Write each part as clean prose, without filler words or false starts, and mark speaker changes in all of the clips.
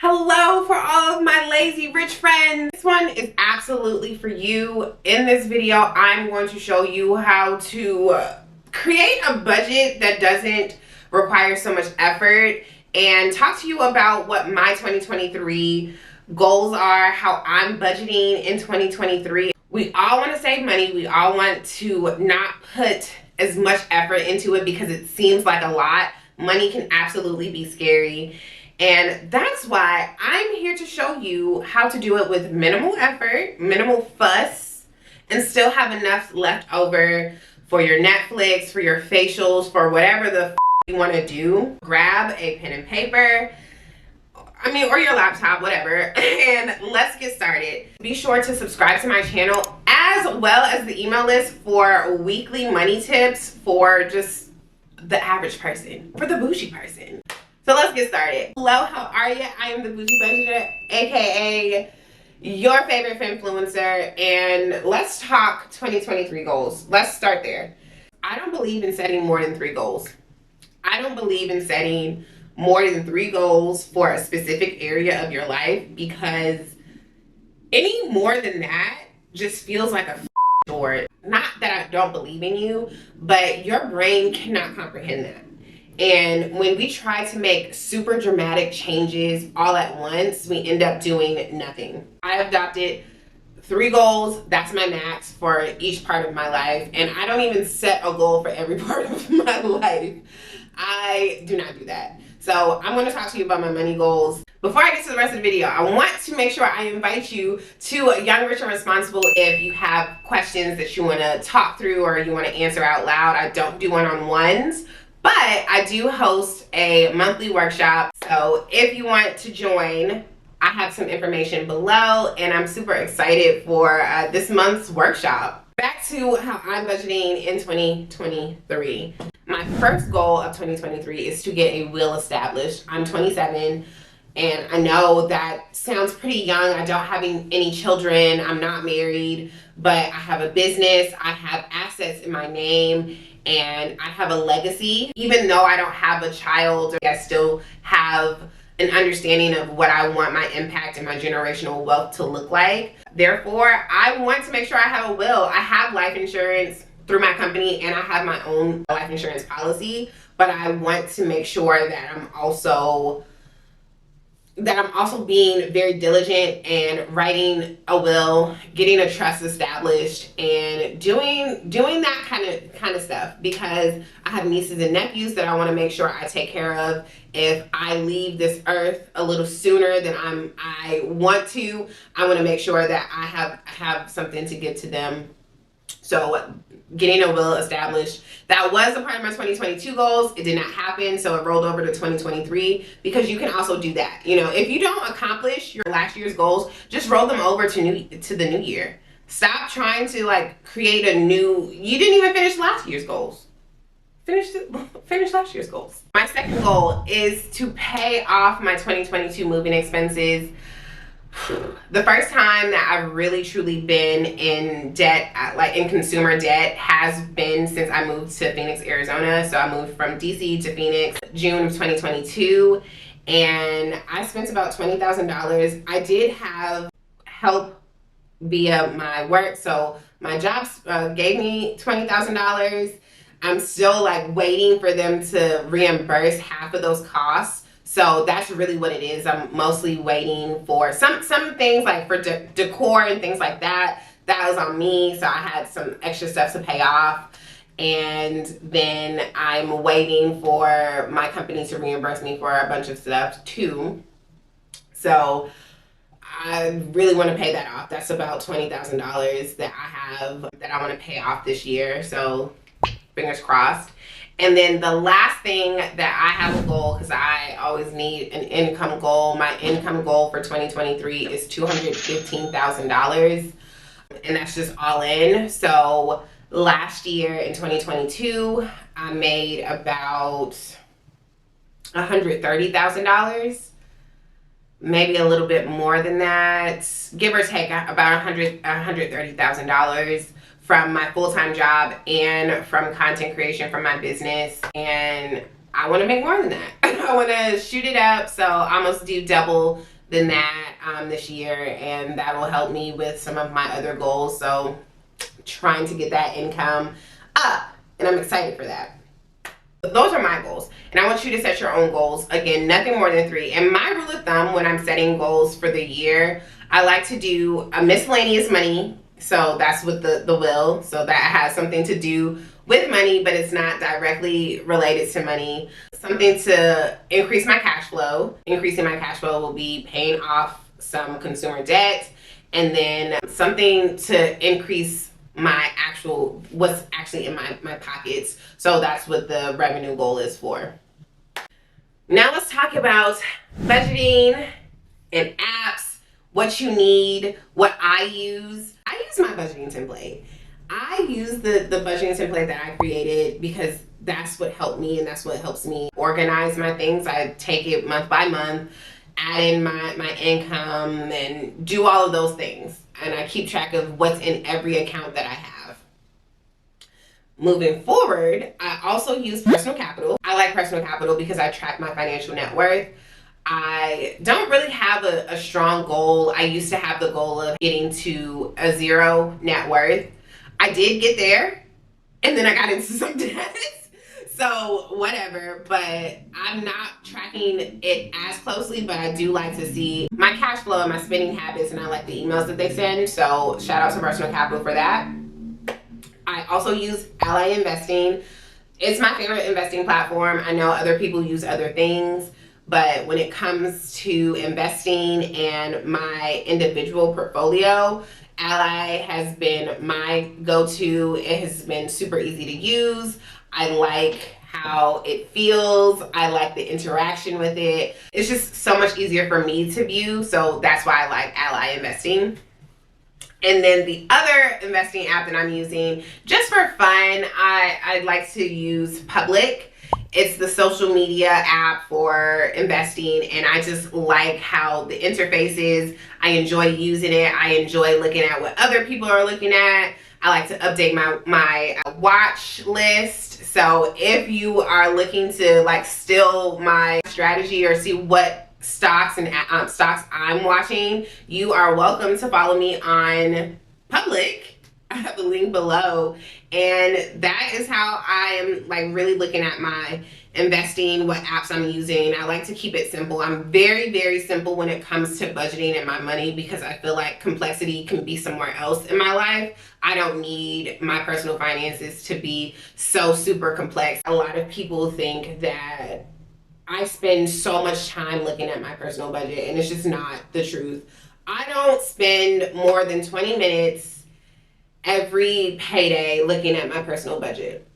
Speaker 1: Hello for all of my lazy rich friends. This one is absolutely for you. In this video, I'm going to show you how to create a budget that doesn't require so much effort and talk to you about what my 2023 goals are, how I'm budgeting in 2023. We all want to save money. We all want to not put as much effort into it because it seems like a lot. Money can absolutely be scary. And that's why I'm here to show you how to do it with minimal effort, minimal fuss, and still have enough left over for your Netflix, for your facials, for whatever the you want to do. Grab a pen and paper, or your laptop, whatever, and let's get started. Be sure to subscribe to my channel as well as the email list for weekly money tips for just the average person, for the bougie person. So let's get started. Hello, how are you? I am the Bougie Budgeter, aka your favorite influencer, and let's talk 2023 goals. Let's start there. I don't believe in setting more than 3 goals. I don't believe in setting more than 3 goals for a specific area of your life because any more than that just feels like a chore. Not that I don't believe in you, but your brain cannot comprehend that. And when we try to make super dramatic changes all at once, we end up doing nothing. I adopted 3 goals. That's my max for each part of my life. And I don't even set a goal for every part of my life. I do not do that. So I'm going to talk to you about my money goals. Before I get to the rest of the video, I want to make sure I invite you to Young, Rich, and Responsible. If you have questions that you want to talk through or you want to answer out loud, I don't do one-on-ones. But I do host a monthly workshop, so if you want to join, I have some information below, and I'm super excited for this month's workshop. Back to how I'm budgeting in 2023. My first goal of 2023 is to get a will established. I'm 27, and I know that sounds pretty young. I don't have any children. I'm not married, but I have a business. I have assets in my name. And I have a legacy. Even though I don't have a child, I still have an understanding of what I want my impact and my generational wealth to look like. Therefore, I want to make sure I have a will. I have life insurance through my company and I have my own life insurance policy, but I want to make sure that I'm also being very diligent and writing a will, getting a trust established, and doing that kind of stuff because I have nieces and nephews that I want to make sure I take care of. If I leave this earth a little sooner than I want to make sure that I have something to give to them. So getting a will established, that was a part of my 2022 goals. It did not happen, so it rolled over to 2023 because you can also do that. If you don't accomplish your last year's goals, just roll them over to the new year. Stop trying to create a new, you didn't even finish last year's goals. Finish last year's goals. My second goal is to pay off my 2022 moving expenses. The first time that I've really truly been in debt, in consumer debt, has been since I moved to Phoenix, Arizona. So I moved from DC to Phoenix June of 2022, and I spent about $20,000. I did have help via my work, so my job gave me $20,000. I'm still waiting for them to reimburse half of those costs. So that's really what it is. I'm mostly waiting for some things for decor and things like that. That was on me. So I had some extra stuff to pay off. And then I'm waiting for my company to reimburse me for a bunch of stuff too. So I really want to pay that off. That's about $20,000 that I have that I want to pay off this year. So fingers crossed. And then the last thing that I have a goal, because I always need an income goal. My income goal for 2023 is $215,000. And that's just all in. So last year in 2022, I made about $130,000. Maybe a little bit more than that. Give or take about $130,000. From my full-time job and from content creation from my business, and I want to make more than that. I want to shoot it up, so I almost do double than that this year, and that will help me with some of my other goals. So trying to get that income up, and I'm excited for that. Those are my goals, and I want you to set your own goals. Again, nothing more than 3. And my rule of thumb when I'm setting goals for the year, I like to do a miscellaneous money. So that's with the will. So that has something to do with money, but it's not directly related to money. Something to increase my cash flow. Increasing my cash flow will be paying off some consumer debt, and then something to increase my what's actually in my pockets. So that's what the revenue goal is for. Now let's talk about budgeting and apps, what you need, what I use. I use my budgeting template. I use the budgeting template that I created because that's what helped me, and that's what helps me organize my things. I take it month by month, add in my income, and do all of those things. And I keep track of what's in every account that I have. Moving forward, I also use personal capital. I like personal capital because I track my financial net worth. I don't really have a strong goal. I used to have the goal of getting to a 0 net worth. I did get there, and then I got into some debt. So whatever, but I'm not tracking it as closely, but I do like to see my cash flow and my spending habits, and I like the emails that they send. So shout out to Personal Capital for that. I also use Ally Investing. It's my favorite investing platform. I know other people use other things, but when it comes to investing and my individual portfolio, Ally has been my go-to. It has been super easy to use. I like how it feels. I like the interaction with it. It's just so much easier for me to view. So that's why I like Ally Investing. And then the other investing app that I'm using, just for fun, I like to use Public. It's the social media app for investing, and I just like how the interface is. I enjoy using it. I enjoy looking at what other people are looking at. I like to update my watch list. So if you are looking to like steal my strategy or see what stocks and stocks I'm watching, you are welcome to follow me on Public. I have a link below, and that is how I am like really looking at my investing, what apps I'm using. I like to keep it simple. I'm very, very simple when it comes to budgeting and my money because I feel like complexity can be somewhere else in my life. I don't need my personal finances to be so super complex. A lot of people think that I spend so much time looking at my personal budget, and it's just not the truth. I don't spend more than 20 minutes every payday looking at my personal budget.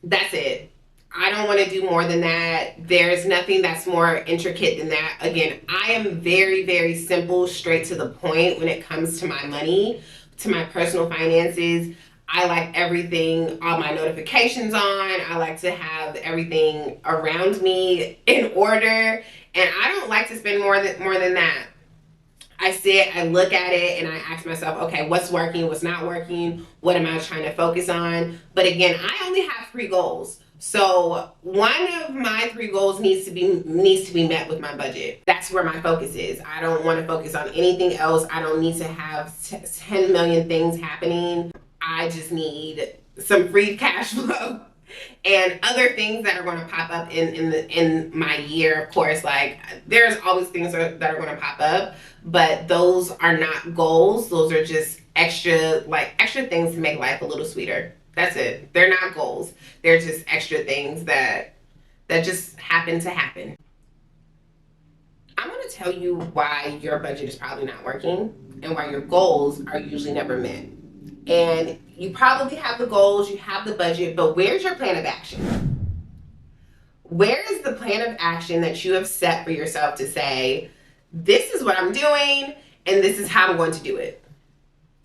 Speaker 1: That's it. I don't want to do more than that. There's nothing that's more intricate than that. Again, I am very, very simple, straight to the point when it comes to my money, to my personal finances. I like everything, all my notifications on. I like to have everything around me in order, and I don't like to spend more than that. I sit, I look at it, and I ask myself, okay, what's working, what's not working, what am I trying to focus on? But again, I only have 3 goals. So one of my 3 goals needs to be met with my budget. That's where my focus is. I don't want to focus on anything else. I don't need to have 10 million things happening. I just need some free cash flow and other things that are going to pop up in my year. Of course, like there's always things that are going to pop up, but those are not goals. Those are just extra things to make life a little sweeter. That's it. They're not goals. They're just extra things that just happen to happen. I'm going to tell you why your budget is probably not working and why your goals are usually never met. And you probably have the goals, you have the budget, but where's your plan of action? Where is the plan of action that you have set for yourself to say, this is what I'm doing and this is how I'm going to do it?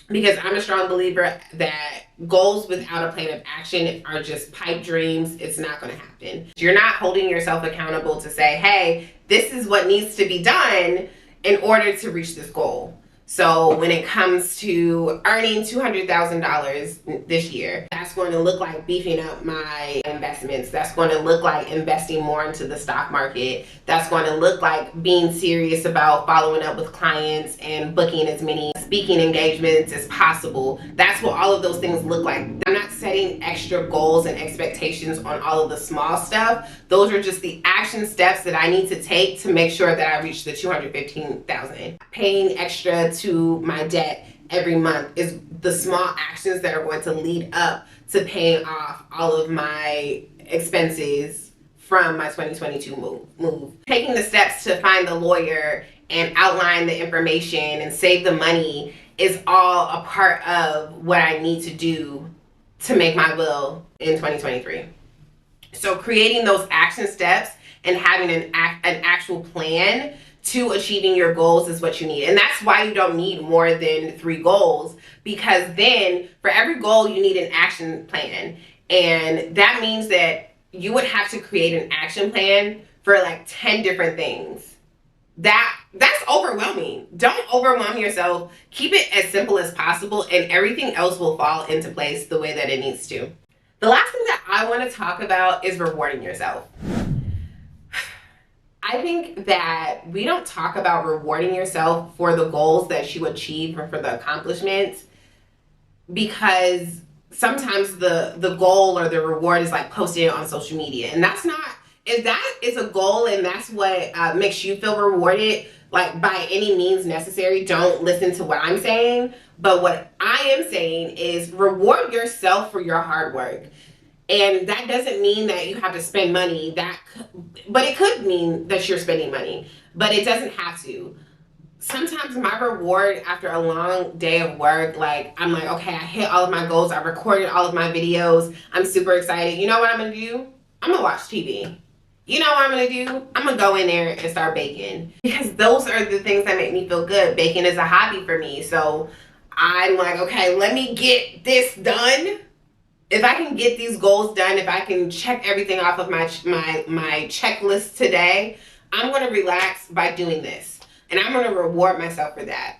Speaker 1: Because I'm a strong believer that goals without a plan of action are just pipe dreams. It's not going to happen. You're not holding yourself accountable to say, hey, this is what needs to be done in order to reach this goal. So when it comes to earning $200,000 this year, that's going to look like beefing up my investments. That's going to look like investing more into the stock market. That's going to look like being serious about following up with clients and booking as many speaking engagements as possible. That's what all of those things look like. I'm not setting extra goals and expectations on all of the small stuff. Those are just the action steps that I need to take to make sure that I reach the $215,000. Paying extra to my debt every month is the small actions that are going to lead up to paying off all of my expenses from my 2022 move. Taking the steps to find the lawyer and outline the information and save the money is all a part of what I need to do to make my will in 2023. So creating those action steps and having an actual plan to achieving your goals is what you need. And that's why you don't need more than 3 goals, because then for every goal you need an action plan. And that means that you would have to create an action plan for like 10 different things. That's overwhelming. Don't overwhelm yourself. Keep it as simple as possible and everything else will fall into place the way that it needs to. The last thing that I want to talk about is rewarding yourself. I think that we don't talk about rewarding yourself for the goals that you achieve or for the accomplishments, because sometimes the goal or the reward is like posting it on social media, and that's not, if that is a goal and that's what makes you feel rewarded, like by any means necessary, don't listen to what I'm saying. But what I am saying is reward yourself for your hard work. And that doesn't mean that you have to spend money, but it could mean that you're spending money, but it doesn't have to. Sometimes my reward after a long day of work, like I'm like, okay, I hit all of my goals. I recorded all of my videos. I'm super excited. You know what I'm going to do? I'm going to watch TV. You know what I'm going to do? I'm going to go in there and start baking, because those are the things that make me feel good. Baking is a hobby for me. So I'm like, okay, let me get this done. If I can get these goals done, if I can check everything off of my checklist today, I'm going to relax by doing this. And I'm going to reward myself for that.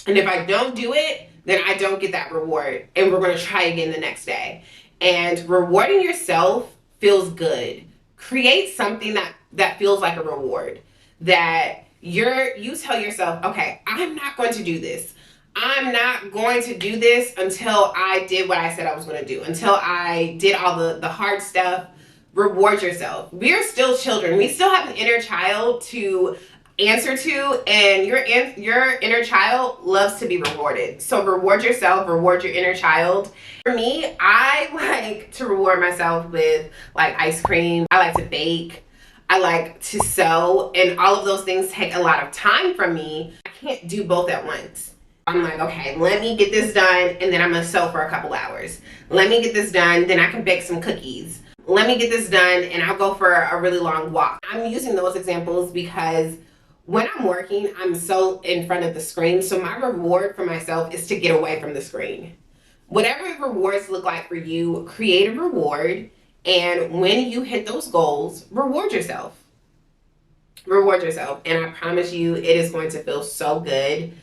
Speaker 1: And if I don't do it, then I don't get that reward. And we're going to try again the next day. And rewarding yourself feels good. Create something that feels like a reward. That you tell yourself, okay, I'm not going to do this. I'm not going to do this until I did what I said I was going to do, until I did all the hard stuff. Reward yourself. We're still children. We still have an inner child to answer to, and your inner child loves to be rewarded. So reward yourself, reward your inner child. For me, I like to reward myself with like ice cream. I like to bake. I like to sew, and all of those things take a lot of time from me. I can't do both at once. I'm like, okay, let me get this done, and then I'm gonna sew for a couple hours. Let me get this done, then I can bake some cookies. Let me get this done, and I'll go for a really long walk. I'm using those examples because when I'm working, I'm so in front of the screen. So my reward for myself is to get away from the screen. Whatever rewards look like for you, create a reward. And when you hit those goals, reward yourself. Reward yourself. And I promise you, it is going to feel so good.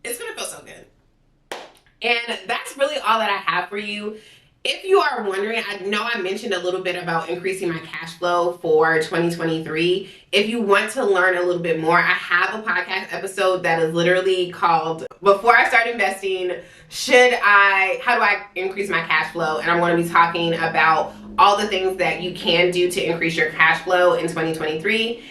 Speaker 1: It's going to feel so good. And that's really all that I have for you. If you are wondering, I know I mentioned a little bit about increasing my cash flow for 2023. If you want to learn a little bit more, I have a podcast episode that is literally called Before I Start Investing, How Do I Increase My Cash Flow? And I'm going to be talking about all the things that you can do to increase your cash flow in 2023.